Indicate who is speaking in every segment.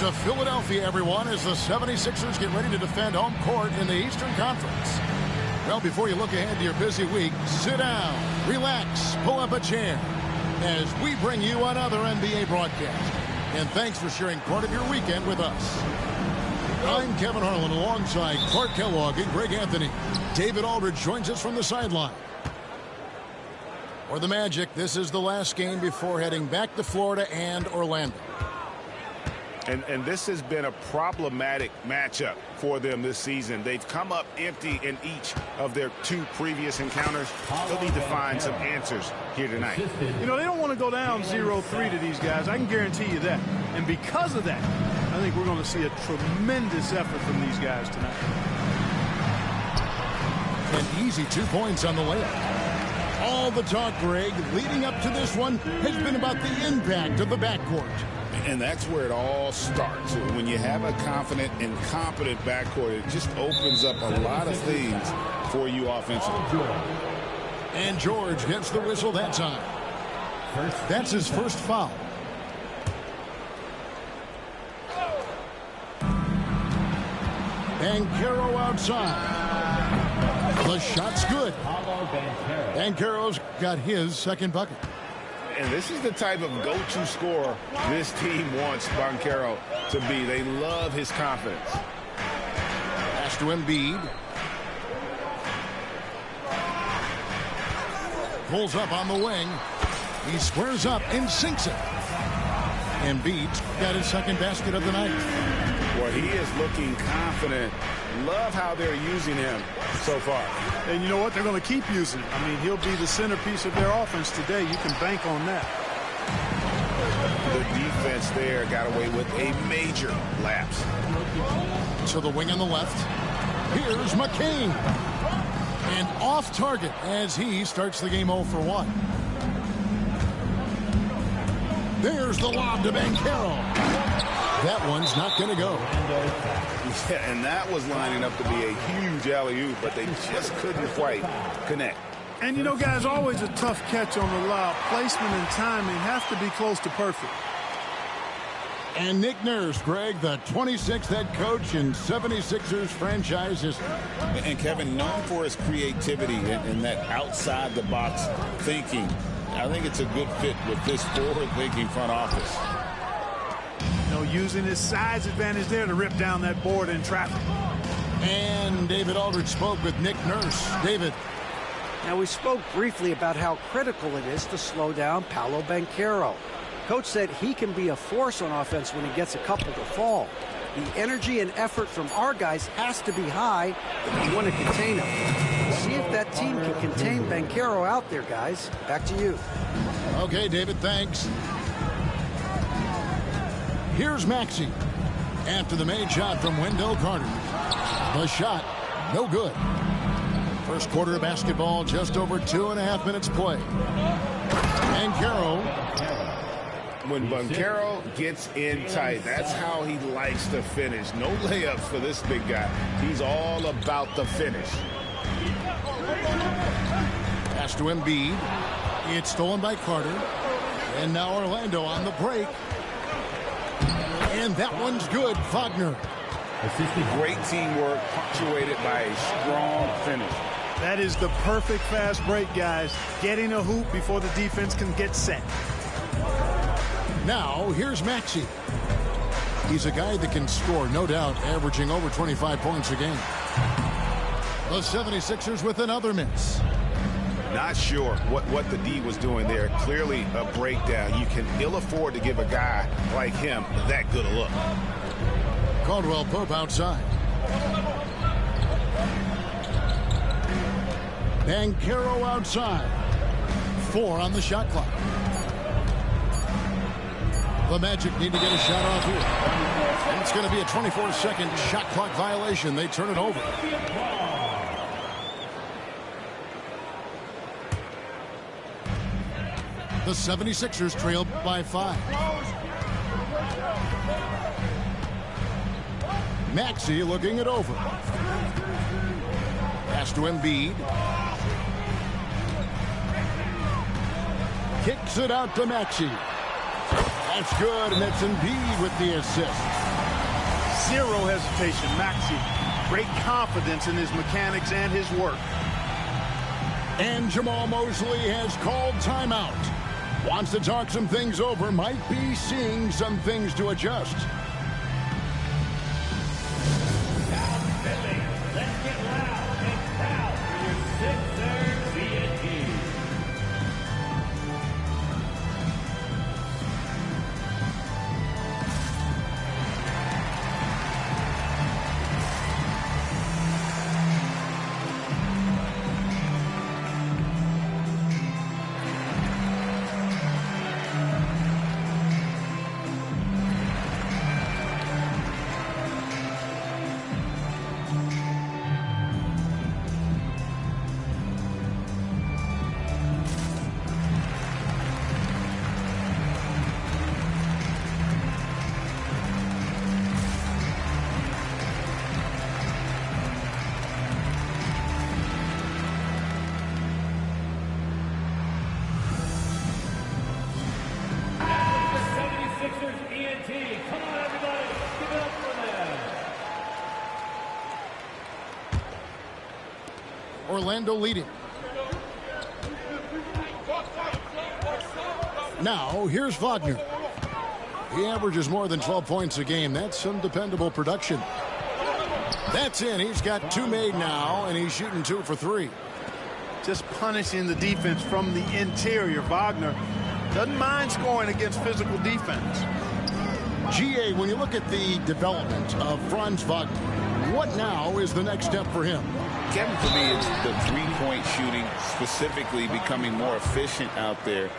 Speaker 1: to Philadelphia, everyone, as the 76ers get ready to defend home court in the Eastern Conference. Well, before you look ahead to your busy week, sit down, relax, pull up a chair as we bring you another NBA broadcast. And thanks for sharing part of your weekend with us. I'm Kevin Harlan alongside Clark Kellogg and Greg Anthony. David Aldridge joins us from the sideline. For the Magic, this is the last game before heading back to Florida and Orlando.
Speaker 2: And this has been a problematic matchup for them this season. They've come up empty in each of their two previous encounters. They'll need to find some answers here tonight.
Speaker 3: You know, they don't want to go down 0-3 to these guys. I can guarantee you that. And because of that, I think we're going to see a tremendous effort from these guys tonight.
Speaker 1: An easy 2 points on the layup. All the talk, Greg, leading up to this one has been about the impact of the backcourt.
Speaker 2: And that's where it all starts. When you have a confident and competent backcourt, it just opens up a lot of things for you offensively.
Speaker 1: And George gets the whistle that time. That's his first foul. Banchero outside. The shot's good. Banchero's got his second bucket.
Speaker 2: And this is the type of go-to scorer this team wants Banchero to be. They love his confidence.
Speaker 1: Pass to Embiid. Pulls up on the wing. He squares up and sinks it. Embiid's got his second basket of the night.
Speaker 2: Well, he is looking confident. Love how they're using him so far.
Speaker 3: And you know what? They're going to keep using him. I mean, he'll be the centerpiece of their offense today. You can bank on that.
Speaker 2: The defense there got away with a major lapse.
Speaker 1: To the wing on the left. Here's McCain. And off target as he starts the game 0 for 1. There's the lob to Banchero. That one's not going to go.
Speaker 2: Yeah, and that was lining up to be a huge alley-oop, but they just couldn't quite connect.
Speaker 3: And, you know, guys, always a tough catch on the lob. Placement and timing have to be close to perfect.
Speaker 1: And Nick Nurse, Greg, the 26th head coach in 76ers franchise history.
Speaker 2: And Kevin, known for his creativity and that outside-the-box thinking, I think it's a good fit with this forward-thinking front office.
Speaker 3: You know, using his size advantage there to rip down that board in traffic.
Speaker 1: And David Aldridge spoke with Nick Nurse. David.
Speaker 4: Now, we spoke briefly about how critical it is to slow down Paolo Banchero. Coach said he can be a force on offense when he gets a couple to fall. The energy and effort from our guys has to be high if we want to contain him. We'll see if that team can contain Banchero out there, guys. Back to you.
Speaker 1: Okay, David, thanks. Here's Maxey. After the made shot from Wendell Carter. The shot, no good. First quarter of basketball, just over 2.5 minutes play. Banchero.
Speaker 2: When Banchero gets in tight, that's how he likes to finish. No layups for this big guy. He's all about the finish.
Speaker 1: Pass to Embiid. It's stolen by Carter. And now Orlando on the break. And that one's good. Wagner.
Speaker 2: Great teamwork punctuated by a strong finish.
Speaker 3: That is the perfect fast break, guys. Getting a hoop before the defense can get set.
Speaker 1: Now, here's Maxey. He's a guy that can score, no doubt, averaging over 25 points a game. The 76ers with another miss.
Speaker 2: Not sure what the D was doing there. Clearly a breakdown. You can ill afford to give a guy like him that good a look.
Speaker 1: Caldwell Pope outside. Banchero outside. 4 on the shot clock. The Magic need to get a shot off here. And it's going to be a 24-second shot clock violation. They turn it over. The 76ers trail by 5. Maxey looking it over. Pass to Embiid. Kicks it out to Maxey. That's good, and it's Embiid with the assist.
Speaker 3: Zero hesitation. Maxey, great confidence in his mechanics and his work.
Speaker 1: And Jamal Mosley has called timeout. Wants to talk some things over. Might be seeing some things to adjust.
Speaker 5: Let's get loud and proud for your Sixers TNT. Come on, everybody. Give it up for them.
Speaker 1: Orlando leading. Now, here's Wagner. He averages more than 12 points a game. That's some dependable production. That's in. He's got 2 made now, and he's shooting 2 for 3.
Speaker 3: Just punishing the defense from the interior. Wagner doesn't mind scoring against physical defense.
Speaker 1: GA, when you look at the development of Franz Wagner, what now is the next step for him?
Speaker 2: Kevin, for me, it's the three-point shooting, specifically becoming more efficient out there.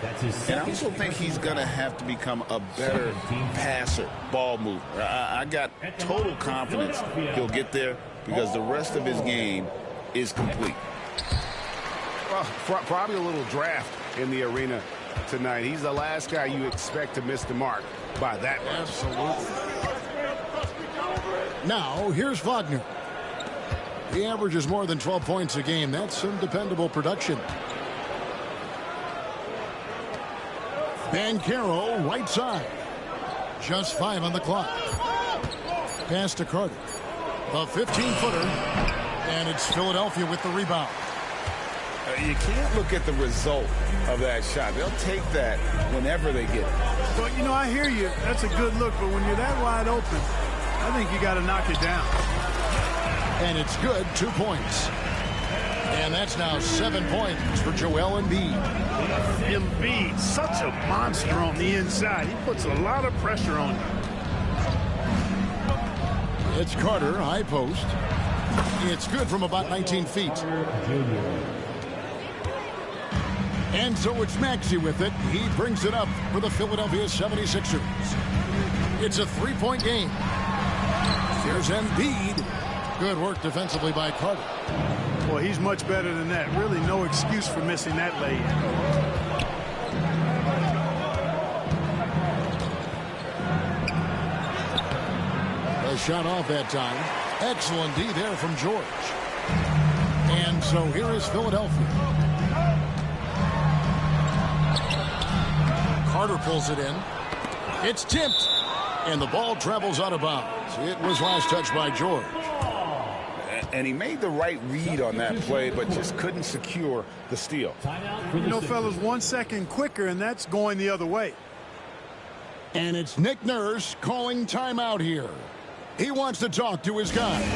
Speaker 2: And I also think he's going to have to become a better passer, ball mover. I got total confidence he'll get there because the rest of his game is complete. Well, probably a little draft in the arena tonight. He's the last guy you expect to miss the mark by that much.
Speaker 1: Absolutely. Now, here's Wagner. He averages more than 12 points a game. That's some dependable production. Banchero, right side. Just 5 on the clock. Pass to Carter. The 15-footer. And it's Philadelphia with the rebound.
Speaker 2: You can't look at the result of that shot. They'll take that whenever they get it.
Speaker 3: Well, you know, I hear you. That's a good look, but when you're that wide open, I think you got to knock it down.
Speaker 1: And it's good, 2 points. And that's now 7 points for Joel Embiid.
Speaker 3: Embiid, such a monster on the inside. He puts a lot of pressure on you.
Speaker 1: It's Carter, high post. It's good from about 19 feet. And so it's Maxey with it. He brings it up for the Philadelphia 76ers. It's a 3-point game. Here's Embiid. Good work defensively by Carter.
Speaker 3: Well, he's much better than that. Really no excuse for missing that lay-in.
Speaker 1: A shot off that time. Excellent D there from George. And so here is Philadelphia. Carter pulls it in. It's tipped. And the ball travels out of bounds. It was last touched by George.
Speaker 2: And he made the right read on that play, but just couldn't secure the steal.
Speaker 3: You know, fellas, 1 second quicker, and that's going the other way.
Speaker 1: And it's Nick Nurse calling timeout here. He wants to talk to his guys.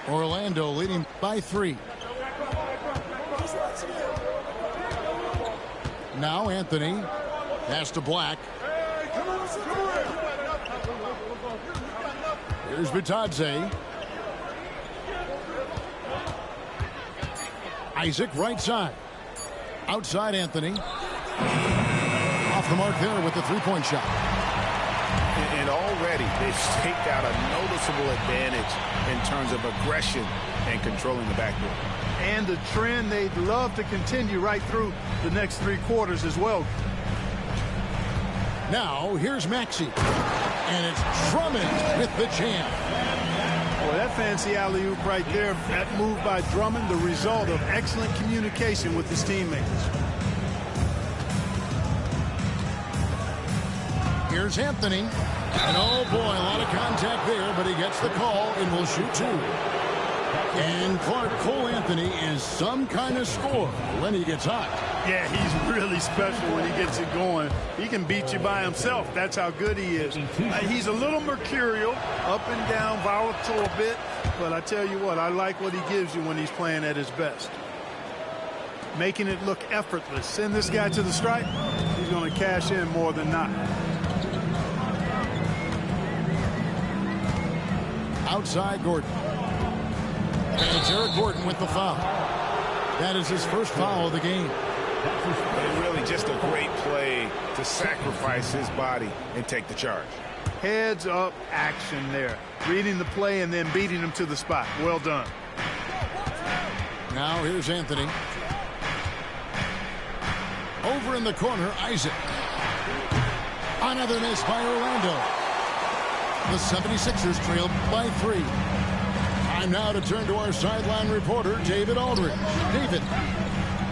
Speaker 1: Orlando leading by 3. Now Anthony. Pass to Black. Here's Bitadze. Isaac right side. Outside Anthony. Off the mark there with the 3-point shot.
Speaker 2: And already they've staked out a noticeable advantage in terms of aggression and controlling the backdoor.
Speaker 3: And the trend they'd love to continue right through the next 3 quarters as well.
Speaker 1: Now, here's Maxey. And it's Drummond with the jam.
Speaker 3: Boy, that fancy alley-oop right there, that move by Drummond, the result of excellent communication with his teammates.
Speaker 1: Here's Anthony. And oh boy, a lot of contact there, but he gets the call and will shoot 2. And Clark, Cole Anthony is some kind of scorer when he gets hot.
Speaker 3: Yeah, he's really special when he gets it going. He can beat you by himself. That's how good he is. He's a little mercurial, up and down, volatile a bit. But I tell you what, I like what he gives you when he's playing at his best. Making it look effortless. Send this guy to the stripe, he's going to cash in more than not.
Speaker 1: Outside Gordon. And it's Eric Gordon with the foul. That is his first foul of the game.
Speaker 2: And really just a great play to sacrifice his body and take the charge.
Speaker 3: Heads up action there. Reading the play and then beating him to the spot. Well done.
Speaker 1: Now here's Anthony. Over in the corner, Isaac. Another miss by Orlando. The 76ers trailed by 3. Time now to turn to our sideline reporter, David Aldridge. David.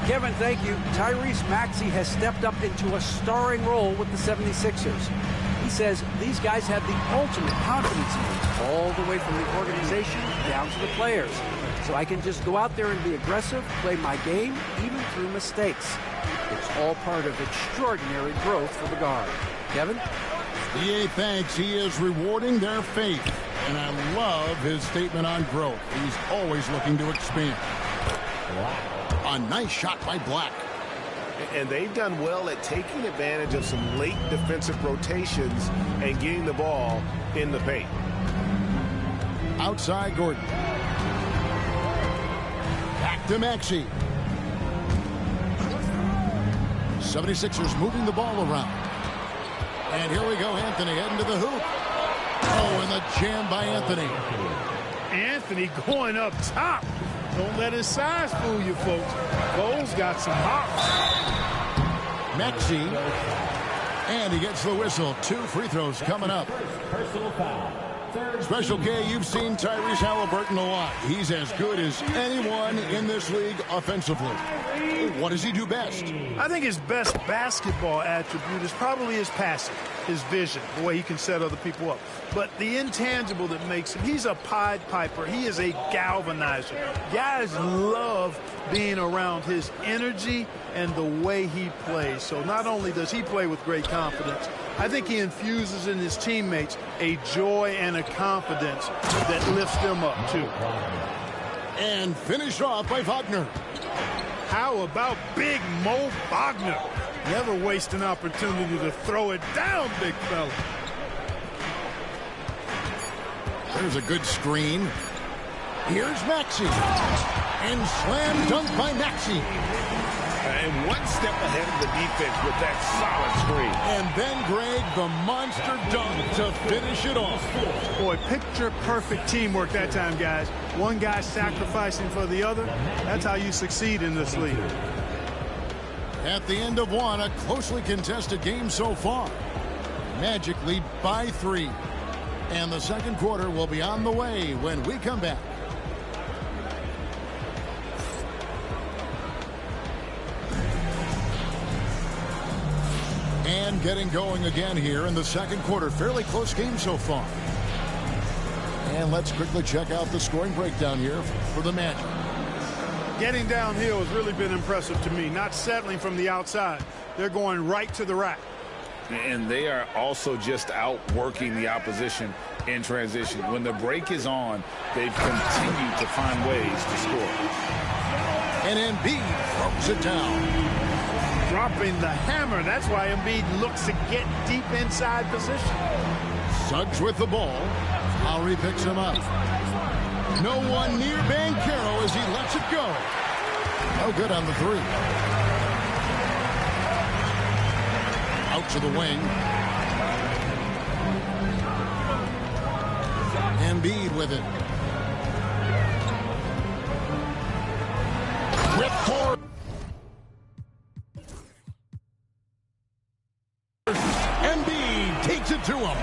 Speaker 4: Kevin, thank you. Tyrese Maxey has stepped up into a starring role with the 76ers. He says these guys have the ultimate confidence in him, all the way from the organization down to the players. So I can just go out there and be aggressive, play my game, even through mistakes. It's all part of extraordinary growth for the guard. Kevin?
Speaker 1: EA thanks. He is rewarding their faith. And I love his statement on growth. He's always looking to expand. A nice shot by Black.
Speaker 2: And they've done well at taking advantage of some late defensive rotations and getting the ball in the paint.
Speaker 1: Outside Gordon. Back to Maxey. 76ers moving the ball around. And here we go, Anthony heading to the hoop. Oh, and the jam by Anthony.
Speaker 3: Anthony going up top. Don't let his size fool you, folks. Cole's got some hops.
Speaker 1: Maxey. And he gets the whistle. 2 free throws coming up.
Speaker 5: Personal foul.
Speaker 1: Special K, you've seen Tyrese Halliburton a lot. He's as good as anyone in this league offensively. What does he do best?
Speaker 3: I think his best basketball attribute is probably his passing, his vision, the way he can set other people up. But the intangible that makes him, he's a Pied Piper. He is a galvanizer. Guys love being around his energy and the way he plays. So not only does he play with great confidence, I think he infuses in his teammates a joy and a confidence that lifts them up, too.
Speaker 1: And finished off by Wagner.
Speaker 3: How about Big Mo Wagner? Never waste an opportunity to throw it down, big fella.
Speaker 1: There's a good screen. Here's Maxey. And slam dunk by Maxey.
Speaker 2: And one step ahead of the defense with that solid screen.
Speaker 1: And then Greg, the monster dunk to finish it off.
Speaker 3: Boy, picture-perfect teamwork that time, guys. One guy sacrificing for the other. That's how you succeed in this league.
Speaker 1: At the end of one, a closely contested game so far. Magic lead by 3. And the second quarter will be on the way when we come back. And getting going again here in the second quarter. Fairly close game so far. And let's quickly check out the scoring breakdown here for the Magic.
Speaker 3: Getting downhill has really been impressive to me. Not settling from the outside. They're going right to the rack.
Speaker 2: And they are also just outworking the opposition in transition. When the break is on, they've continued to find ways to score.
Speaker 1: And Embiid throws it down.
Speaker 3: Dropping the hammer. That's why Embiid looks to get deep inside position.
Speaker 1: Suggs with the ball. Lowry picks him up. No one near Banchero as he lets it go. No good on the 3. Out to the wing. Embiid with it. it to him.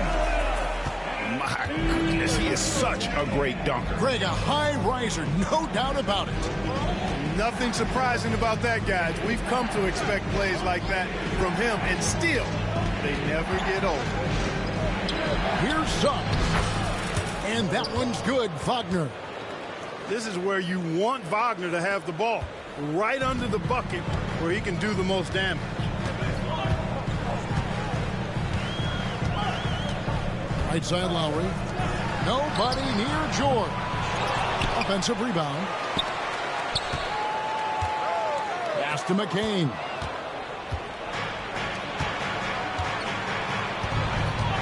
Speaker 2: My goodness, he is such a great dunker.
Speaker 1: Greg, a high riser, no doubt about it.
Speaker 3: Nothing surprising about that, guys. We've come to expect plays like that from him, and still, they never get old.
Speaker 1: Here's Suggs. And that one's good, Wagner.
Speaker 3: This is where you want Wagner to have the ball, right under the bucket where he can do the most damage.
Speaker 1: Right side Lowry. Nobody near George. Offensive rebound. Pass to McCain.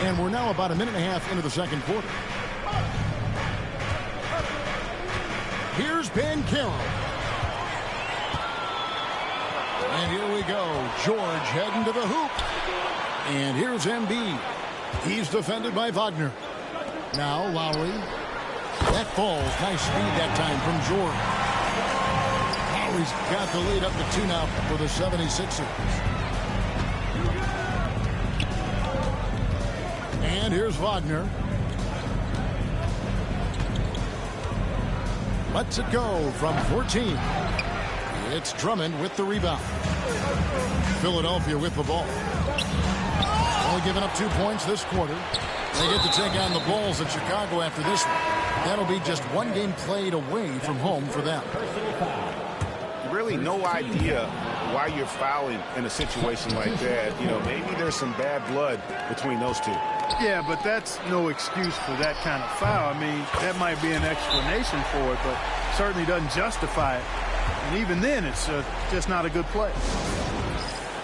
Speaker 1: And we're now about a minute and a half into the second quarter. Here's Banchero. And here we go. George heading to the hoop. And here's Embiid. He's defended by Wagner. Now Lowry. That falls. Nice speed that time from George. Lowry's got the lead up to 2 now for the 76ers. And here's Wagner. Lets it go from 14. It's Drummond with the rebound. Philadelphia with the ball. Only giving up 2 points this quarter. They get to take on the Bulls at Chicago after this one. That'll be just 1 game played away from home for them.
Speaker 2: Really no idea why you're fouling in a situation like that. You know, maybe there's some bad blood between those two.
Speaker 3: Yeah, but that's no excuse for that kind of foul. I mean, that might be an explanation for it, but certainly doesn't justify it. And even then, it's just not a good play.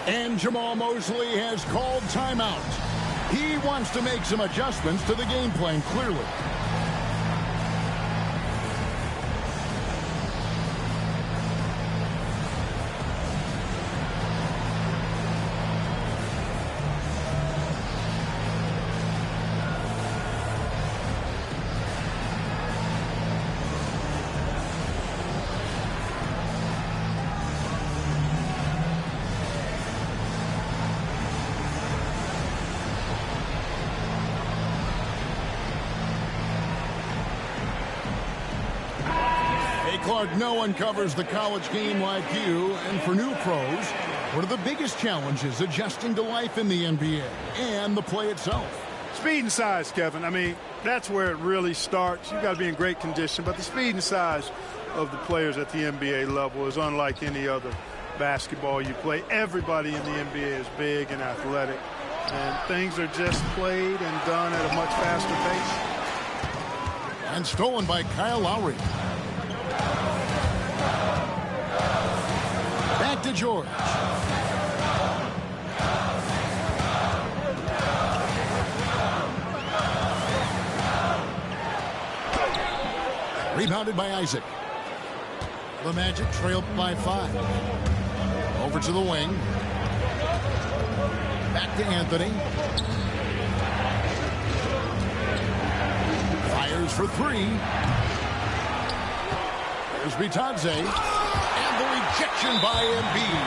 Speaker 1: And Jamal Mosley has called timeout. He wants to make some adjustments to the game plan, clearly. Clark, no one covers the college game like you, and for new pros, what are the biggest challenges adjusting to life in the NBA and the play itself?
Speaker 3: Speed and size, Kevin. I mean, that's where it really starts. You've got to be in great condition, but the speed and size of the players at the NBA level is unlike any other basketball you play. Everybody in the NBA is big and athletic, and things are just played and done at a much faster pace.
Speaker 1: And stolen by Kyle Lowry. Back to George. Rebounded by Isaac. The Magic trailed by 5. Over to the wing. Back to Anthony. Fires for 3. There's Bitadze. And the rejection by Embiid.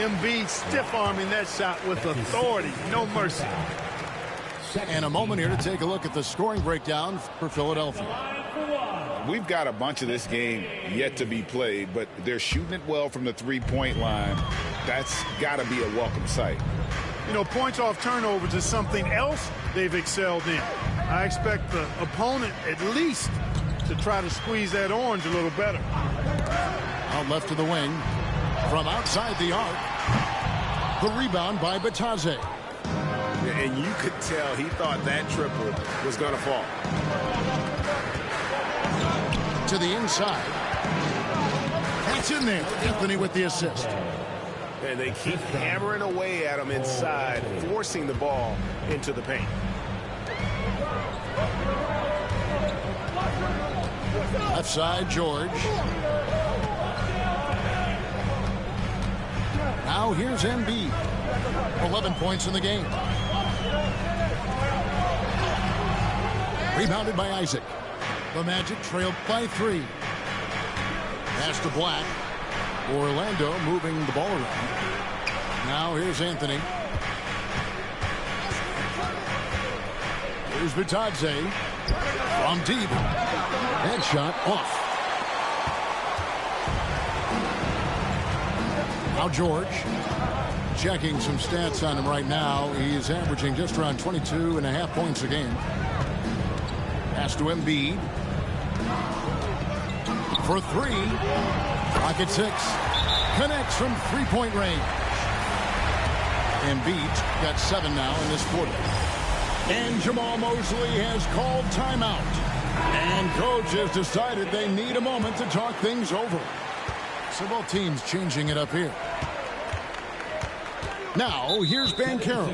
Speaker 3: Embiid stiff-arming that shot with authority. No mercy.
Speaker 1: And a moment here to take a look at the scoring breakdown for Philadelphia.
Speaker 2: We've got a bunch of this game yet to be played, but they're shooting it well from the three-point line. That's got to be a welcome sight.
Speaker 3: You know, points off turnovers is something else they've excelled in. I expect the opponent at least to try to squeeze that orange a little better.
Speaker 1: Out left to the wing. From outside the arc. The rebound by Bitadze.
Speaker 2: And you could tell he thought that triple was going to fall.
Speaker 1: To the inside. That's in there. Anthony with the assist.
Speaker 2: And they keep hammering away at him inside, forcing the ball into the paint.
Speaker 1: Left side, George. Now here's Embiid. 11 points in the game. Rebounded by Isaac. The Magic trailed by 3. Pass to Black. Orlando moving the ball around. Now here's Anthony. Here's Vitadze from deep. That shot off. Now George. Checking some stats on him right now. He's averaging just around 22.5 points a game. Pass to Embiid. For three. Rocket 6. Connects from three-point range. Embiid's got 7 now in this quarter. And Jamal Mosley has called timeout. And coach has decided they need a moment to talk things over. So both teams changing it up here. Now, here's Banchero.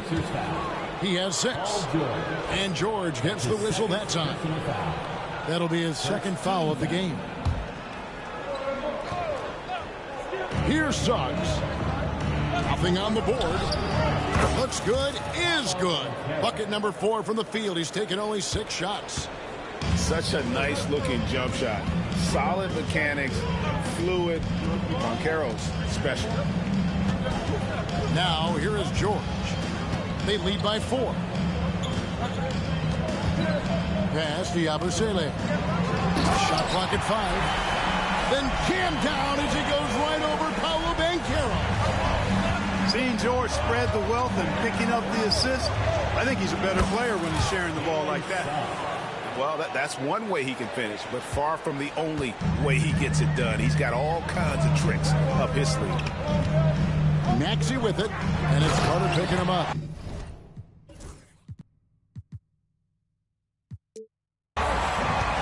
Speaker 1: He has 6. And George gets the whistle that time. That'll be his second foul of the game. Here's Suggs. Nothing on the board. Looks good, is good. Bucket number 4 from the field. He's taken only 6 shots.
Speaker 2: Such a nice-looking jump shot. Solid mechanics, fluid. Banchero's special.
Speaker 1: Now, here is George. They lead by 4. Pass to Yabusele. Shot clock at 5. Then jammed down as he goes right over Paolo Banchero.
Speaker 3: Seeing George spread the wealth and picking up the assist, I think he's a better player when he's sharing the ball like that.
Speaker 2: Well, that's one way he can finish, but far from the only way he gets it done. He's got all kinds of tricks up his sleeve.
Speaker 1: Maxey with it, and it's Carter picking him up.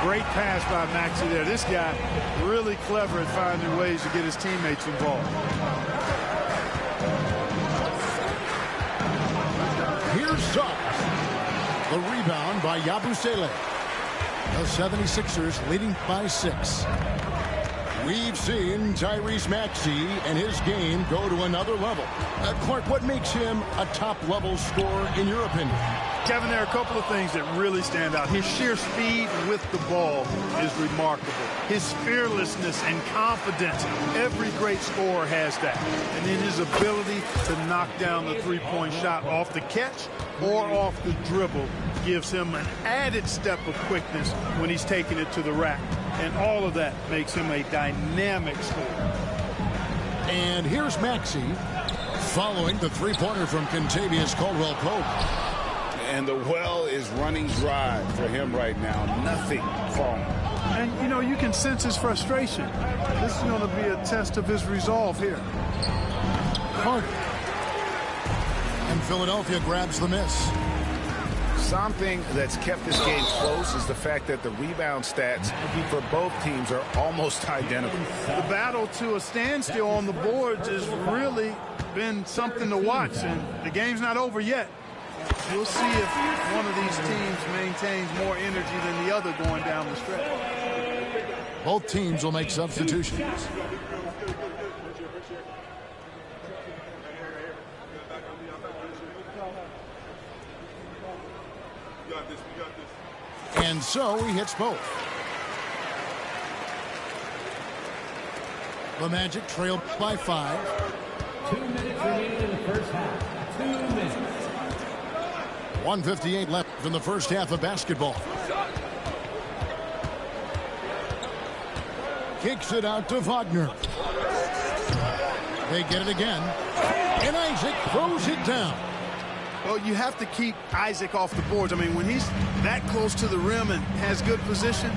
Speaker 3: Great pass by Maxey there. This guy really clever at finding ways to get his teammates involved.
Speaker 1: Here's Suggs. The rebound by Yabusele. The 76ers leading by 6. We've seen Tyrese Maxey and his game go to another level. Clark, what makes him a top-level scorer in your opinion?
Speaker 3: Kevin, there are a couple of things that really stand out. His sheer speed with the ball is remarkable. His fearlessness and confidence, every great scorer has that. And then his ability to knock down the three-point shot off the catch or off the dribble gives him an added step of quickness when he's taking it to the rack. And all of that makes him a dynamic scorer.
Speaker 1: And here's Maxey following the three-pointer from Kentavious Caldwell-Pope.
Speaker 2: And the well is running dry for him right now. Nothing falling.
Speaker 3: And, you know, you can sense his frustration. This is going to be a test of his resolve here.
Speaker 1: Carter. And Philadelphia grabs the miss.
Speaker 2: Something that's kept this game close is the fact that the rebound stats for both teams are almost identical.
Speaker 3: The battle to a standstill on the boards has really been something to watch, and the game's not over yet. We'll see if one of these teams maintains more energy than the other going down the stretch.
Speaker 1: Both teams will make substitutions. And so he hits both. The Magic trail by 5.
Speaker 5: 2 minutes remaining in the first half. 2 minutes.
Speaker 1: 1:58 left in the first half of basketball. Kicks it out to Wagner. They get it again. And Isaac throws it down.
Speaker 3: Well, you have to keep Isaac off the boards. I mean, when he's that close to the rim and has good position,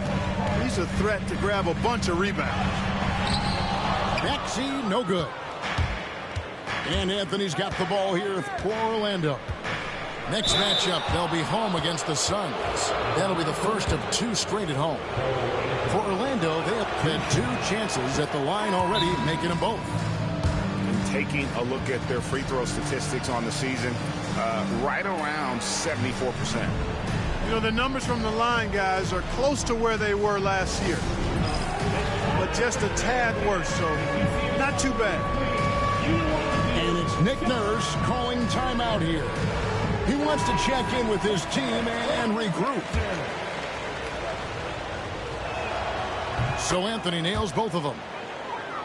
Speaker 3: he's a threat to grab a bunch of rebounds.
Speaker 1: Maxey, no good. And Anthony's got the ball here for Orlando. Next matchup, they'll be home against the Suns. That'll be the first of 2 straight at home. For Orlando, they have had 2 chances at the line already, making them both.
Speaker 2: Taking a look at their free throw statistics on the season, right around 74%.
Speaker 3: You know, the numbers from the line, guys, are close to where they were last year. But just a tad worse, so not too bad.
Speaker 1: And it's Nick Nurse calling timeout here. He wants to check in with his team and regroup. So Anthony nails both of them.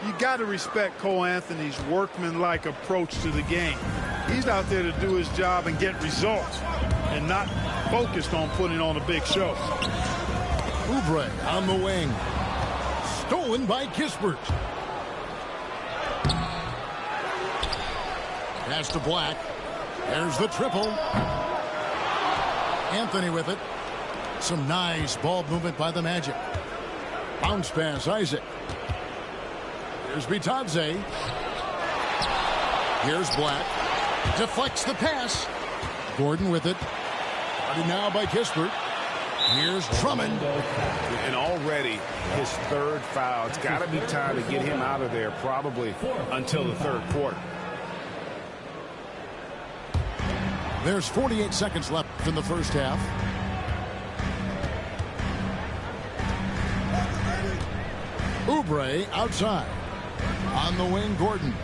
Speaker 3: You got to respect Cole Anthony's workmanlike approach to the game. He's out there to do his job and get results and not focused on putting on a big show.
Speaker 1: Oubre on the wing. Stolen by Kispert. Pass to Black. There's the triple. Anthony with it. Some nice ball movement by the Magic. Bounce pass, Isaac. Here's Bitadze. Here's Black. Deflects the pass. Gordon with it. Guarded now by Kispert. Here's Drummond.
Speaker 2: And already his third foul. It's got to be time to get him out of there probably until the third quarter.
Speaker 1: There's 48 seconds left in the first half. Oubre outside. On the wing, Gordon.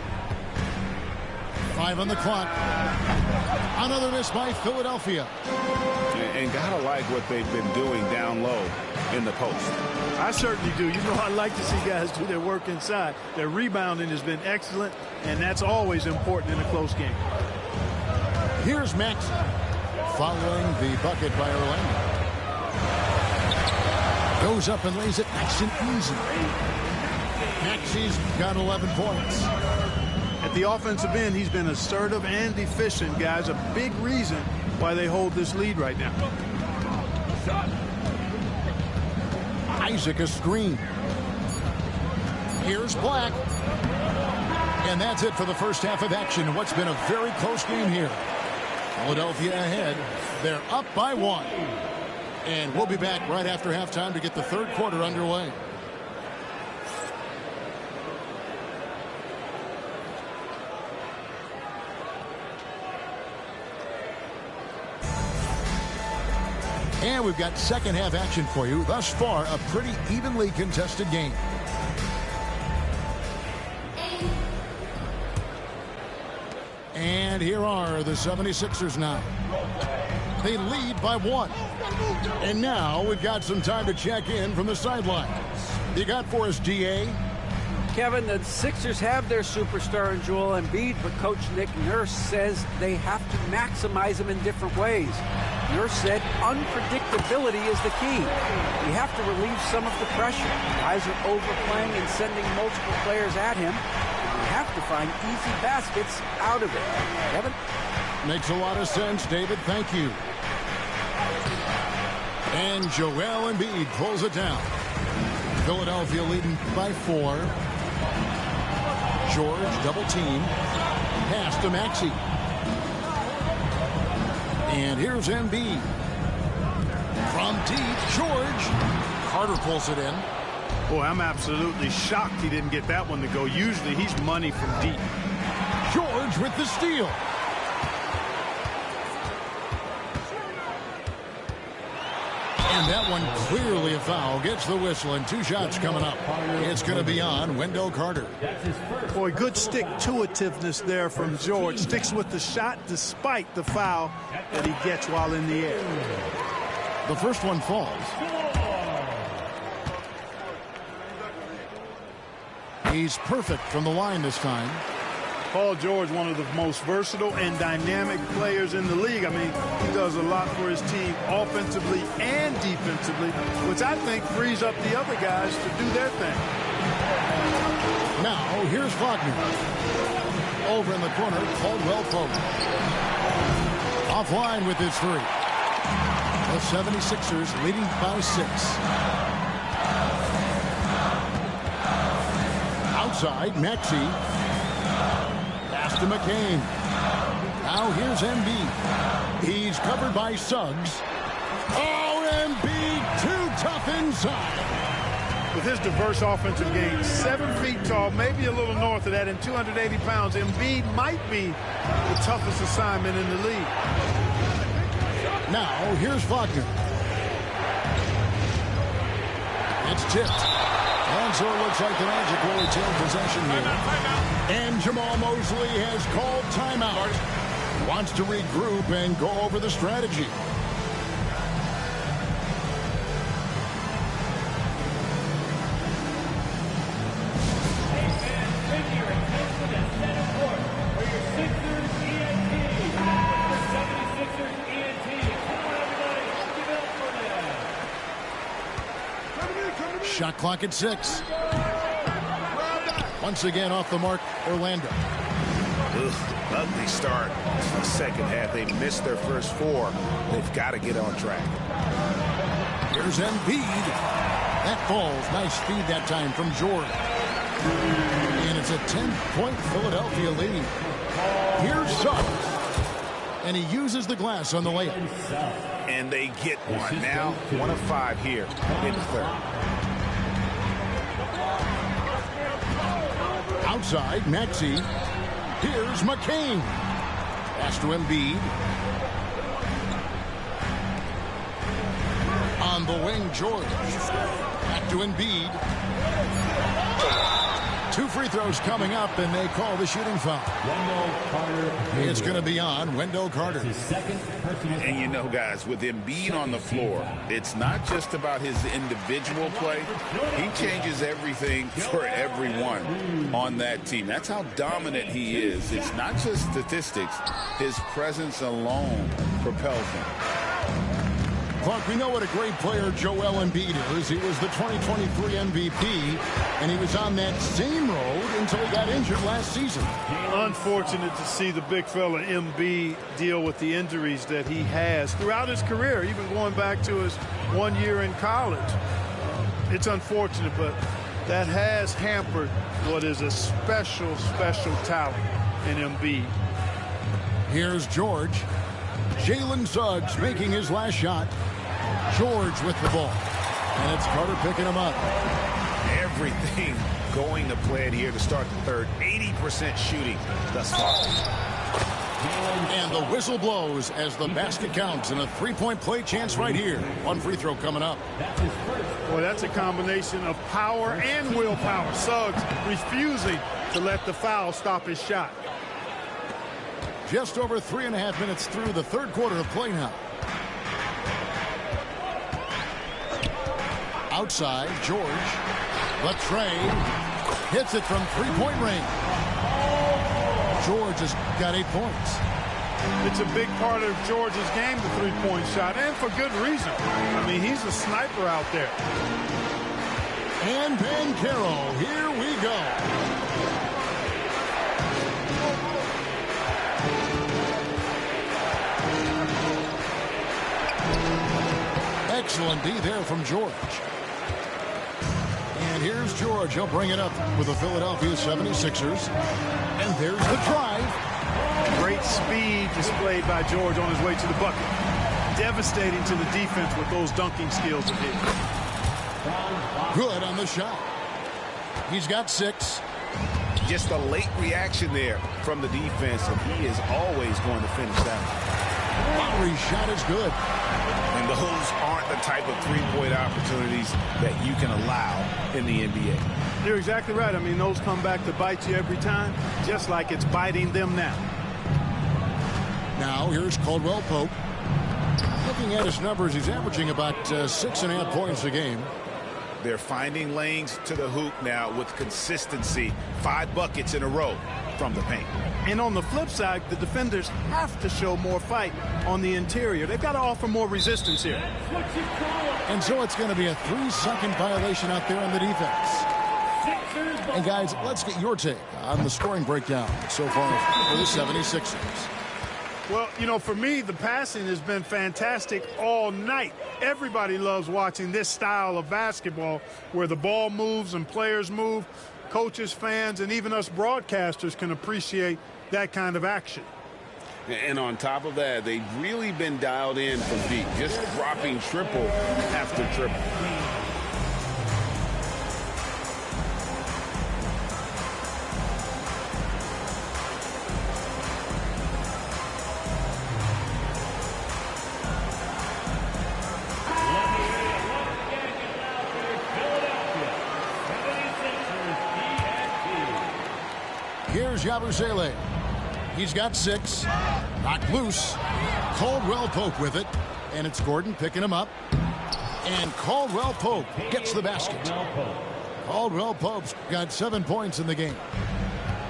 Speaker 1: 5 on the clock. Another miss by Philadelphia.
Speaker 2: And gotta like what they've been doing down low in the post.
Speaker 3: I certainly do. You know, I like to see guys do their work inside. Their rebounding has been excellent, and that's always important in a close game.
Speaker 1: Here's Max following the bucket by Orlando. Goes up and lays it nice and easy. Maxi's got 11 points.
Speaker 3: At the offensive end, he's been assertive and efficient, guys. A big reason why they hold this lead right now.
Speaker 1: Isaac a screen. Here's Black. And that's it for the first half of action in what's been a very close game here. Philadelphia ahead. They're up by 1. And we'll be back right after halftime to get the third quarter underway. And we've got second half action for you. Thus far, a pretty evenly contested game. And here are the 76ers now. They lead by 1. And now we've got some time to check in from the sidelines. You got for us, DA?
Speaker 4: Kevin, the Sixers have their superstar in Joel Embiid, but Coach Nick Nurse says they have to maximize him in different ways. Nurse said unpredictability is the key. You have to relieve some of the pressure. Guys are overplaying and sending multiple players at him. You have to find easy baskets out of it. Kevin?
Speaker 1: Makes a lot of sense, David. Thank you. And Joel Embiid pulls it down. Philadelphia leading by 4. George double team. Pass to Maxey. And here's Embiid. From deep, George. Carter pulls it in.
Speaker 3: Boy, I'm absolutely shocked he didn't get that one to go. Usually he's money from deep.
Speaker 1: George with the steal. And that one clearly a foul. Gets the whistle and 2 shots coming up. It's going to be on Wendell Carter.
Speaker 3: Boy, good stick-to-itiveness there from George. Sticks with the shot despite the foul that he gets while in the air.
Speaker 1: The first one falls. He's perfect from the line this time.
Speaker 3: Paul George, one of the most versatile and dynamic players in the league. I mean, he does a lot for his team offensively and defensively, which I think frees up the other guys to do their thing.
Speaker 1: Now, here's Wagner. Over in the corner, Caldwell Pope. Offline with his 3. The 76ers leading by 6. Outside, Maxey. To McCain. Now here's Embiid. He's covered by Suggs. Oh, Embiid too tough inside.
Speaker 3: With his diverse offensive game, 7 feet tall, maybe a little north of that, and 280 pounds, Embiid might be the toughest assignment in the league.
Speaker 1: Now here's Wagner. It's tipped. And so it looks like the Magic will retain possession here. And Jamal Mosley has called timeout. Wants to regroup and go over the strategy. Shot clock at 6. Once again off the mark, Orlando.
Speaker 2: Ugly start to the second half. They missed their first 4. They've got to get on track.
Speaker 1: Here's Embiid. That falls. Nice feed that time from Jordan. And it's a 10-point Philadelphia lead. Here's Suggs. And he uses the glass on the layup.
Speaker 2: And they get one. Now 1 of 5 here in the third.
Speaker 1: Outside, Maxey. Here's McCain. Pass to Embiid. On the wing, George. Back to Embiid. 2 free throws coming up, and they call the shooting foul. It's going to be on Wendell Carter.
Speaker 2: And you know, guys, with Embiid on the floor, it's not just about his individual play. He changes everything for everyone on that team. That's how dominant he is. It's not just statistics. His presence alone propels him.
Speaker 1: Clark, we know what a great player Joel Embiid is. He was the 2023 MVP, and he was on that same road until he got injured last season.
Speaker 3: Unfortunate to see the big fella Embiid deal with the injuries that he has throughout his career, even going back to his 1 year in college. It's unfortunate, but that has hampered what is a special, special talent in Embiid.
Speaker 1: Here's George. Jalen Suggs making his last shot. George with the ball. And it's Carter picking him up.
Speaker 2: Everything going to plan here to start the third. 80% shooting thus far.
Speaker 1: And the whistle blows as the basket counts, and a 3-point play chance right here. 1 free throw coming up.
Speaker 3: Well, that's a combination of power and willpower. Suggs refusing to let the foul stop his shot.
Speaker 1: Just over 3.5 minutes through the third quarter of play now. Outside, George. The trade. Hits it from 3-point range. George has got 8 points.
Speaker 3: It's a big part of George's game, the 3-point shot, and for good reason. I mean, he's a sniper out there.
Speaker 1: And Banchero, here we go. Excellent D there from George. And here's George. He'll bring it up with the Philadelphia 76ers. And there's the drive.
Speaker 3: Great speed displayed by George on his way to the bucket. Devastating to the defense with those dunking skills of his.
Speaker 1: Good on the shot. He's got 6.
Speaker 2: Just a late reaction there from the defense, and he is always going to finish that.
Speaker 1: Lowry's shot is good.
Speaker 2: And those aren't the type of 3-point opportunities that you can allow in the NBA.
Speaker 3: You're exactly right. I mean, those come back to bite you every time, just like it's biting them now.
Speaker 1: Now, here's Caldwell Pope. Looking at his numbers, he's averaging about 6.5 points a game.
Speaker 2: They're finding lanes to the hoop now with consistency. 5 buckets in a row from the paint.
Speaker 3: And on the flip side, the defenders have to show more fight on the interior. They've got to offer more resistance here.
Speaker 1: And so it's going to be a 3-second violation out there on the defense. And guys, let's get your take on the scoring breakdown so far for the 76ers.
Speaker 3: Well, you know, for me, the passing has been fantastic all night. Everybody loves watching this style of basketball where the ball moves and players move. Coaches, fans, and even us broadcasters can appreciate that kind of action.
Speaker 2: And on top of that, they've really been dialed in from deep, just dropping triple after triple.
Speaker 1: Here's Yabusele. He's got 6. Knocked loose. Caldwell Pope with it. And it's Gordon picking him up. And Caldwell Pope gets the basket. Caldwell Pope's got 7 points in the game.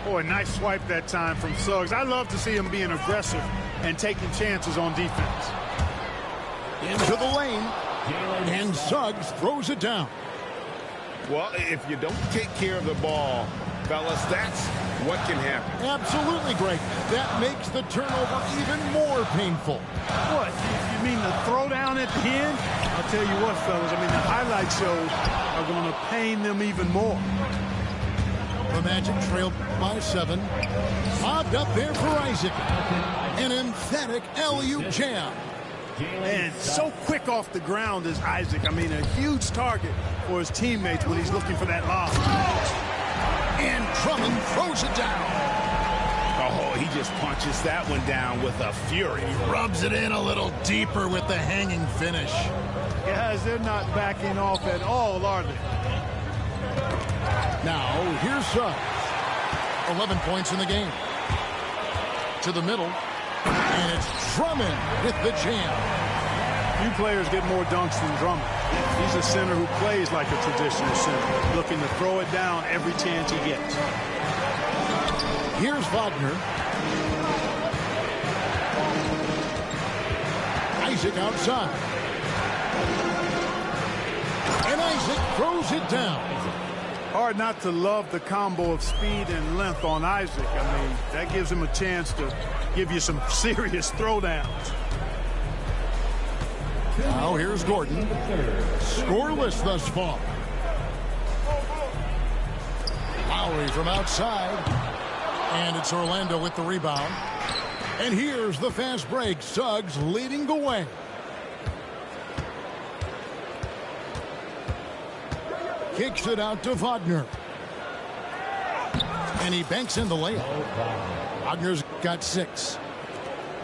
Speaker 3: Boy, nice swipe that time from Suggs. I love to see him being aggressive and taking chances on defense.
Speaker 1: Into the lane. And Suggs throws it down.
Speaker 2: Well, if you don't take care of the ball, fellas, that's what can happen.
Speaker 1: Absolutely, Greg. That makes the turnover even more painful.
Speaker 3: What? You mean the throwdown at the end? I'll tell you what, fellas. I mean, the highlight shows are going to pain them even more.
Speaker 1: The Magic trailed by 7. Lobbed up there for Isaac. An emphatic alley-oop jam.
Speaker 3: And so quick off the ground is Isaac. I mean, a huge target for his teammates when he's looking for that lob.
Speaker 1: And Drummond throws it down.
Speaker 2: Oh, he just punches that one down with a fury.
Speaker 1: Rubs it in a little deeper with the hanging finish.
Speaker 3: Guys, they're not backing off at all, are they?
Speaker 1: Now, here's Suggs. 11 points in the game. To the middle. And it's Drummond with the jam.
Speaker 3: Few players get more dunks than Drummond. He's a center who plays like a traditional center, looking to throw it down every chance he gets.
Speaker 1: Here's Wagner. Isaac outside. And Isaac throws it down.
Speaker 3: Hard not to love the combo of speed and length on Isaac. I mean, that gives him a chance to give you some serious throwdowns.
Speaker 1: Now here's Gordon. Scoreless thus far. Lowry from outside. And it's Orlando with the rebound. And here's the fast break. Suggs leading the way. Kicks it out to Wagner. And he banks in the layup. Wagner's got 6.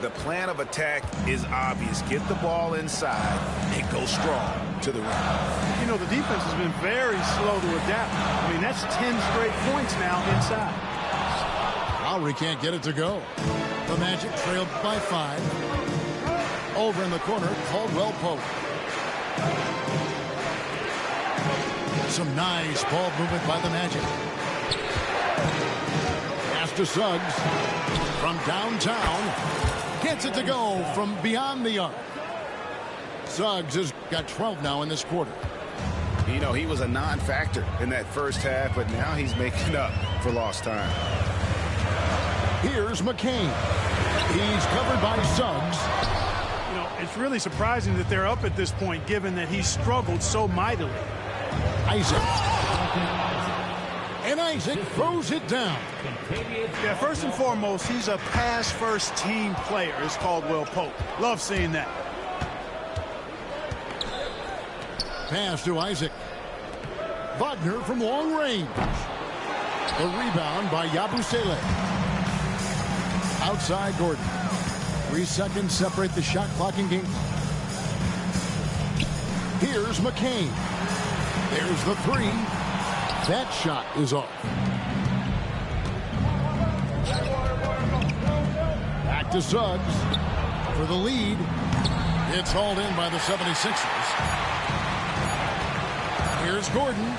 Speaker 2: The plan of attack is obvious. Get the ball inside and go strong to the rim.
Speaker 3: You know, the defense has been very slow to adapt. I mean, that's 10 straight points now inside.
Speaker 1: Lowry can't get it to go. The Magic trailed by 5. Over in the corner, Caldwell Pope. Some nice ball movement by the Magic. Pass to Suggs from downtown. Gets it to go from beyond the arc. Suggs has got 12 now in this quarter.
Speaker 2: You know, he was a non-factor in that first half, but now he's making up for lost time.
Speaker 1: Here's McCain. He's covered by Suggs.
Speaker 3: You know, it's really surprising that they're up at this point, given that he struggled so mightily.
Speaker 1: Isaac. And Isaac throws it down.
Speaker 3: Yeah, first and foremost, he's a pass-first team player, is Caldwell Pope. Love seeing that.
Speaker 1: Pass to Isaac. Wagner from long range. The rebound by Yabusele. Outside Gordon. 3 seconds separate the shot clock and game clock. Here's McCain. There's the 3. That shot is off. Back to Suggs for the lead. It's hauled in by the 76ers. Here's Gordon.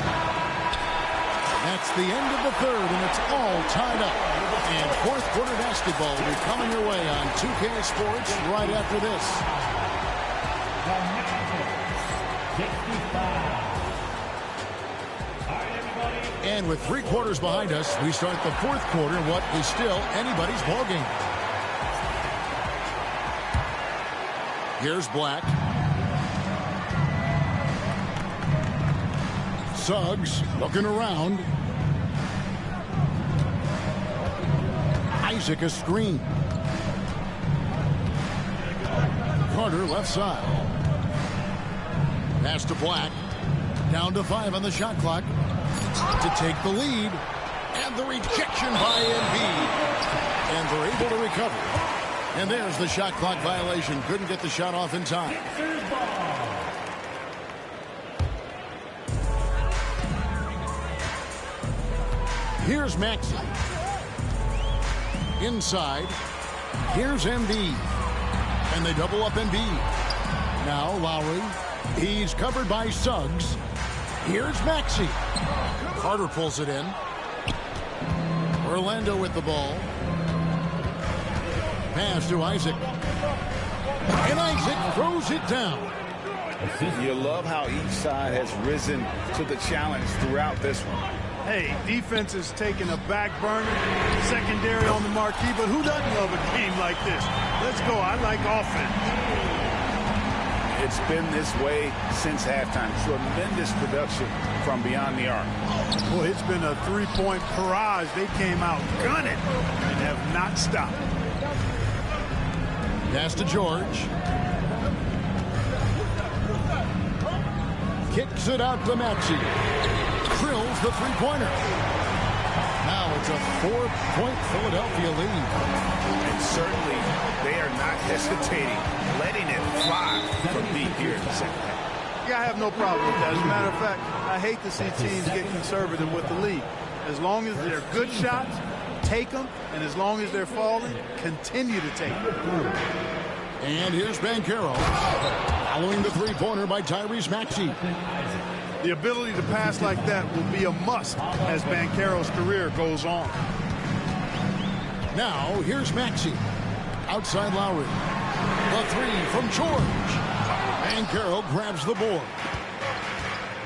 Speaker 1: That's the end of the third, and it's all tied up. And fourth quarter basketball will be coming your way on 2K Sports right after this. And with 3 quarters behind us, we start the fourth quarter, what is still anybody's ball game. Here's Black. Suggs looking around. Isaac a screen. Carter left side. Pass to Black. Down to 5 on the shot clock. To take the lead. And the rejection by Embiid. And they're able to recover. And there's the shot clock violation. Couldn't get the shot off in time. Here's Maxey. Inside. Here's Embiid. And they double up Embiid. Now Lowry. He's covered by Suggs. Here's Maxey. Carter pulls it in. Orlando with the ball. Pass to Isaac. And Isaac throws it down.
Speaker 2: You love how each side has risen to the challenge throughout this one.
Speaker 3: Hey, defense is taking a back burner, secondary on the marquee, but who doesn't love a game like this? Let's go. I like offense.
Speaker 2: It's been this way since halftime. Tremendous production from beyond the arc.
Speaker 3: Boy, it's been a three-point barrage. They came out gunning and have not stopped.
Speaker 1: Pass to George. Kicks it out to Maxey. Drills the three-pointer. Now it's a 4-point Philadelphia lead.
Speaker 2: And certainly they are not hesitating, letting it fly from deep here in the second half.
Speaker 3: Yeah, I have no problem with that. As a matter of fact, I hate to see teams get conservative with the lead. As long as they're good shots, take them, and as long as they're falling, continue to take them.
Speaker 1: And here's Banchero. Following the three-pointer by Tyrese Maxey.
Speaker 3: The ability to pass like that will be a must as Banchero's career goes on.
Speaker 1: Now, here's Maxey. Outside Lowry. The three from George. Banchero grabs the board.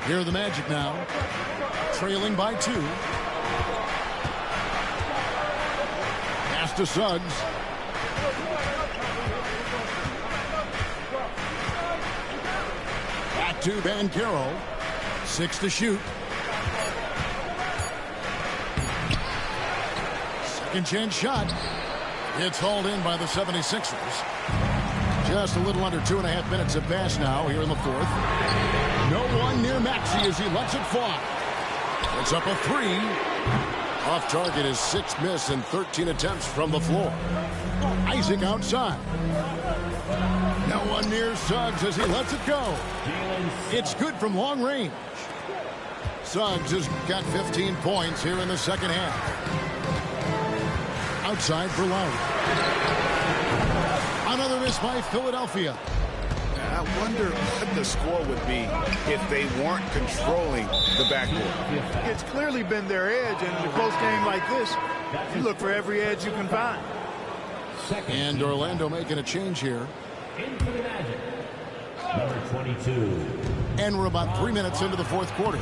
Speaker 1: Here are the Magic now. Trailing by 2. Pass to Suggs. Back to Banchero. 6 to shoot. Second chance shot. It's hauled in by the 76ers. Just a little under 2.5 minutes have passed now here in the fourth. No one near Maxey as he lets it fly. It's up a 3. Off target is 6 miss and 13 attempts from the floor. Isaac outside. No one near Suggs as he lets it go. It's good from long range. Suggs has got 15 points here in the second half. Outside for Lowry. Another miss by Philadelphia.
Speaker 2: I wonder what the score would be if they weren't controlling the backcourt.
Speaker 3: It's clearly been their edge, and in a close game like this, you look for every edge you can find.
Speaker 1: And Orlando making a change here.
Speaker 5: In for the Magic, number 22.
Speaker 1: And we're about 3 minutes into the fourth quarter.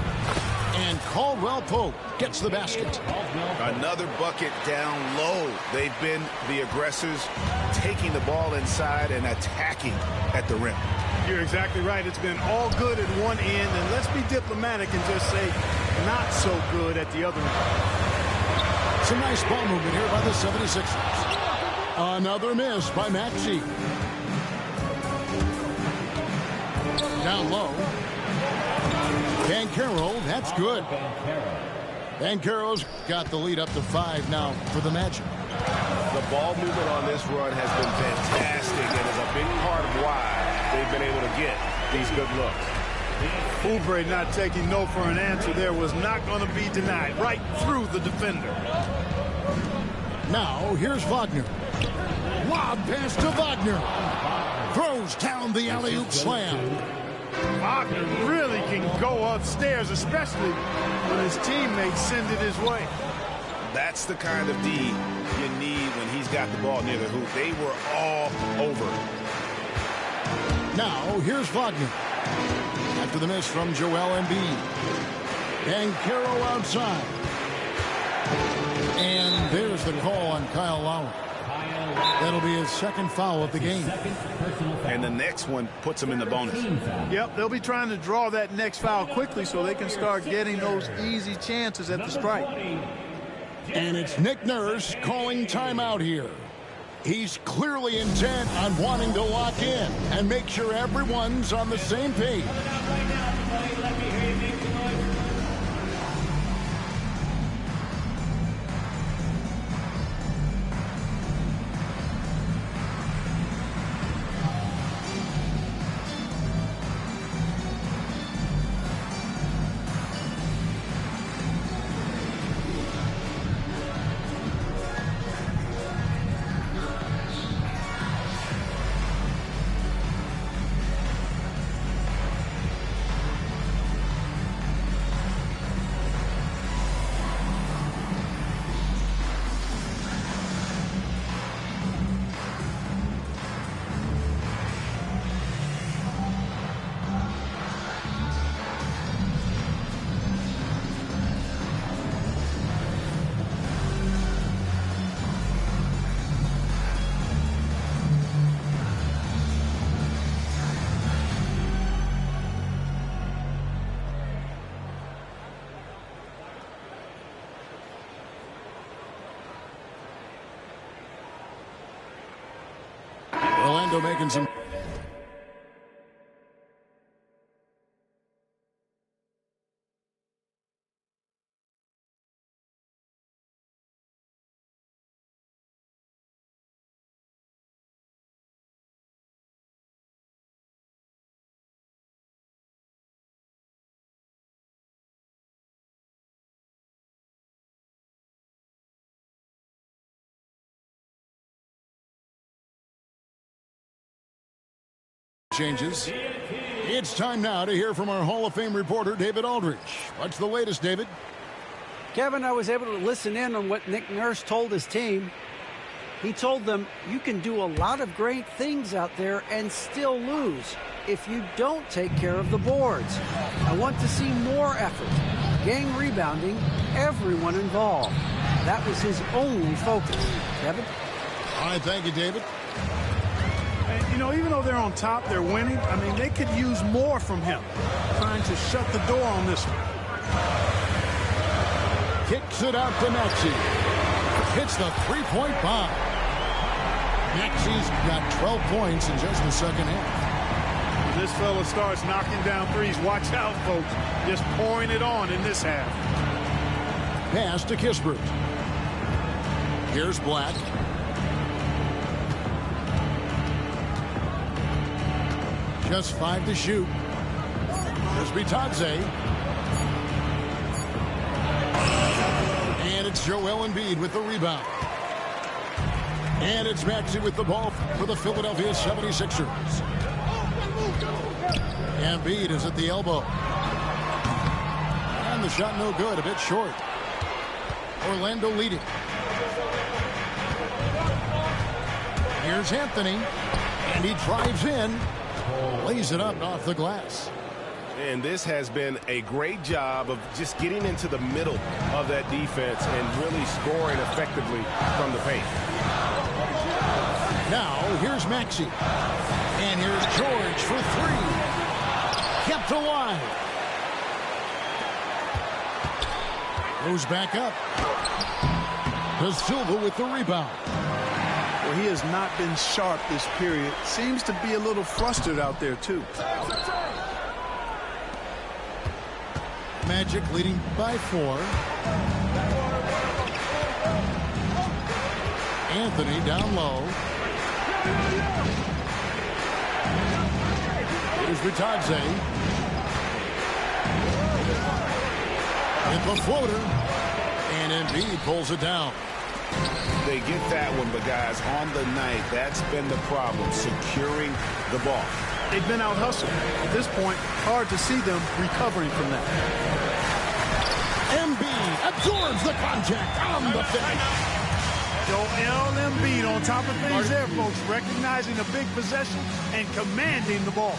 Speaker 1: And Caldwell Pope gets the basket.
Speaker 2: Another bucket down low. They've been the aggressors, taking the ball inside and attacking at the rim.
Speaker 3: You're exactly right. It's been all good at one end, and let's be diplomatic and just say not so good at the other end.
Speaker 1: Some nice ball movement here by the 76ers. Another miss by Maxey. Down low. Banchero, that's good. Banchero's got the lead up to 5 now for the Magic.
Speaker 2: The ball movement on this run has been fantastic and is a big part of why they've been able to get these good looks.
Speaker 3: Oubre not taking no for an answer there was not going to be denied. Right through the defender.
Speaker 1: Now, here's Wagner. Lob pass to Wagner. Throws down the alley-oop slam.
Speaker 3: Wagner really can go upstairs, especially when his teammates send it his way.
Speaker 2: That's the kind of D you need when he's got the ball near the hoop. They were all over.
Speaker 1: Now, here's Wagner. After the miss from Joel Embiid. Banchero outside. And there's the call on Kyle Lowry. That'll be his second foul of the game.
Speaker 2: And the next one puts him in the bonus.
Speaker 3: Yep, they'll be trying to draw that next foul quickly so they can start getting those easy chances at the strike.
Speaker 1: And it's Nick Nurse calling timeout here. He's clearly intent on wanting to lock in and make sure everyone's on the same page. Orlando making some. Changes. It's time now to hear from our Hall of Fame reporter, David Aldridge. What's the latest, David?
Speaker 4: Kevin, I was able to listen in on what Nick Nurse told his team. He told them, you can do a lot of great things out there and still lose if you don't take care of the boards. I want to see more effort, gang rebounding, everyone involved. That was his only focus. Kevin?
Speaker 1: All right, thank you, David.
Speaker 3: And, you know, even though they're on top, they're winning. I mean, they could use more from him. Trying to shut the door on this one.
Speaker 1: Kicks it out to Maxey. Hits the three-point bomb. Maxey's got 12 points in just the second half.
Speaker 3: When this fella starts knocking down threes, watch out, folks. Just pouring it on in this half.
Speaker 1: Pass to Kispert. Here's Black. Just 5 to shoot. Here's Bitadze. And it's Joel Embiid with the rebound. And it's Maxey with the ball for the Philadelphia 76ers. Embiid is at the elbow. And the shot no good, a bit short. Orlando leading. Here's Anthony. And he drives in. Lays it up and off the glass.
Speaker 2: And this has been a great job of just getting into the middle of that defense and really scoring effectively from the paint.
Speaker 1: Now, here's Maxey. And here's George for three. Kept alive. Goes back up. To Silva with the rebound.
Speaker 3: Well, he has not been sharp this period. Seems to be a little flustered out there, too.
Speaker 1: Magic leading by 4. Anthony down low. Here's Bitadze. Hit the floater. And Embiid pulls it down.
Speaker 2: They get that one, but guys, on the night, that's been the problem, securing the ball.
Speaker 3: They've been out-hustled. At this point, hard to see them recovering from that.
Speaker 1: Embiid absorbs the contact on the finish.
Speaker 3: Joel Embiid on top of things there, folks, recognizing a big possession and commanding the ball.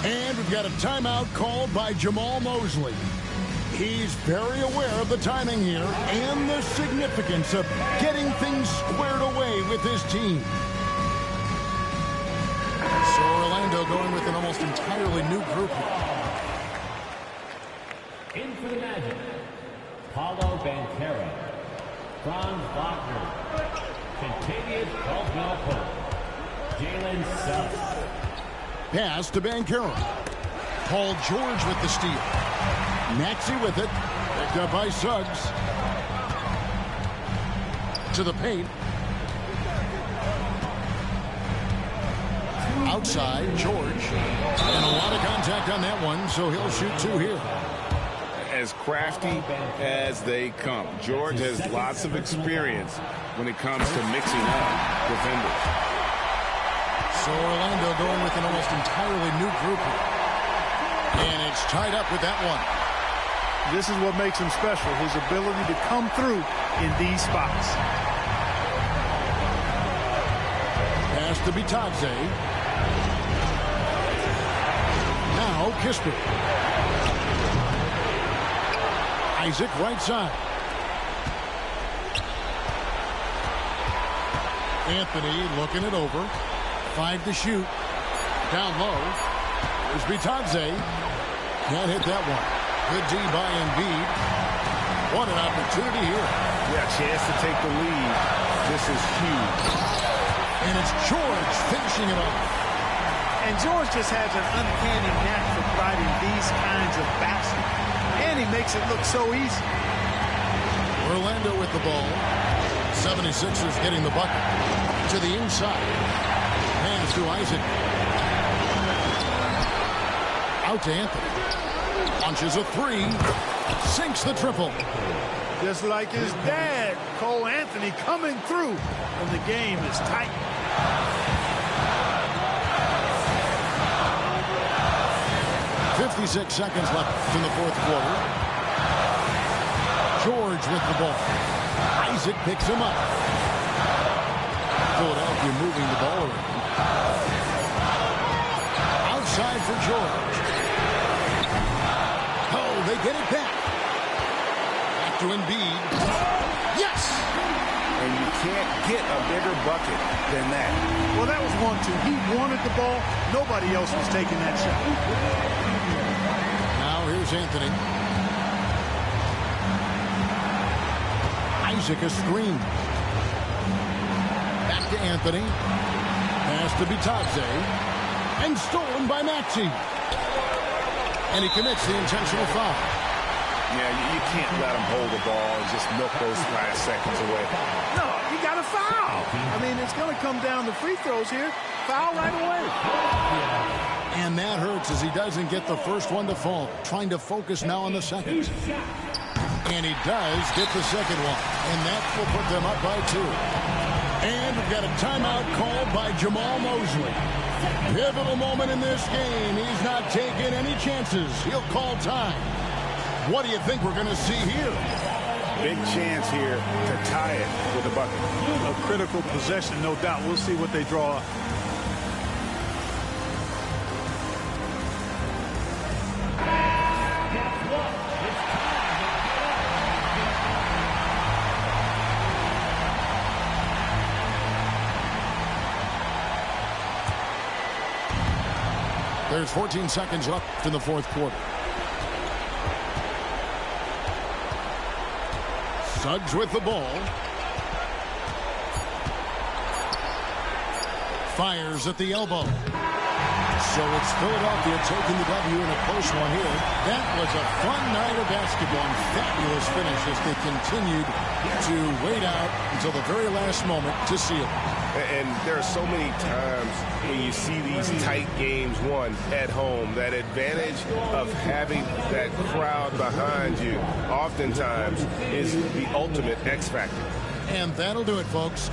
Speaker 1: And we've got a timeout called by Jamal Mosley. He's very aware of the timing here and the significance of getting things squared away with his team. So Orlando going with an almost entirely new group here.
Speaker 5: In for the Magic, Paolo Banchero, Franz Wagner, Kentavious Caldwell-Pope, Jalen Suggs.
Speaker 1: Pass to Banchero. Paul George with the steal. Maxey with it. Picked up by Suggs. To the paint. Outside, George. And a lot of contact on that one, so he'll shoot 2 here.
Speaker 2: As crafty as they come. George has lots of experience when it comes to mixing up defenders.
Speaker 1: So Orlando going with an almost entirely new group here. And it's tied up with that one.
Speaker 3: This is what makes him special, his ability to come through in these spots.
Speaker 1: Pass to Bitadze. Now Kispert. Isaac right side. Anthony looking it over. 5 to shoot. Down low. There's Bitadze. Can't hit that one. Good D by Embiid. What an opportunity here.
Speaker 2: Yeah, chance to take the lead. This is huge.
Speaker 1: And it's George finishing it off.
Speaker 3: And George just has an uncanny knack for providing these kinds of baskets. And he makes it look so easy.
Speaker 1: Orlando with the ball. 76ers getting the bucket. To the inside. Hands to Isaac. Out to Anthony. Launches a three. Sinks the triple.
Speaker 3: Just like his dad, Cole Anthony, coming through when the game is tight.
Speaker 1: .56 seconds left in the fourth quarter. George with the ball. Isaac picks him up. Philadelphia moving the ball around. Outside for George. Oh, they get it back. Back to Embiid. Yes!
Speaker 2: And you can't get a bigger bucket than that.
Speaker 3: Well, that was 1-2. He wanted the ball. Nobody else was taking that shot.
Speaker 1: Now here's Anthony. Isaac a screen. Back to Anthony. Pass to Bitadze. And stolen by Maxey. And he commits the intentional foul.
Speaker 2: Yeah, you can't let him hold the ball and just milk those last seconds away.
Speaker 3: No, you got to foul. I mean, it's going to come down to free throws here. Foul right away.
Speaker 1: And that hurts as he doesn't get the first one to fall. Trying to focus now on the second. And he does get the second one. And that will put them up by 2. And we've got a timeout called by Jamal Mosley. Pivotal moment in this game. He's not taking any chances. He'll call time. What do you think we're going to see here?
Speaker 2: Big chance here to tie it with a bucket.
Speaker 3: A critical possession, no doubt. We'll see what they draw up.
Speaker 1: There's 14 seconds left in the fourth quarter. Suggs with the ball. Fires at the elbow. So it's Philadelphia taking the W in a close one here. That was a fun night of basketball and fabulous finish as they continued to wait out until the very last moment to seal it.
Speaker 2: And there are so many times when you see these tight games won at home, that advantage of having that crowd behind you oftentimes is the ultimate X factor.
Speaker 1: And that'll do it, folks.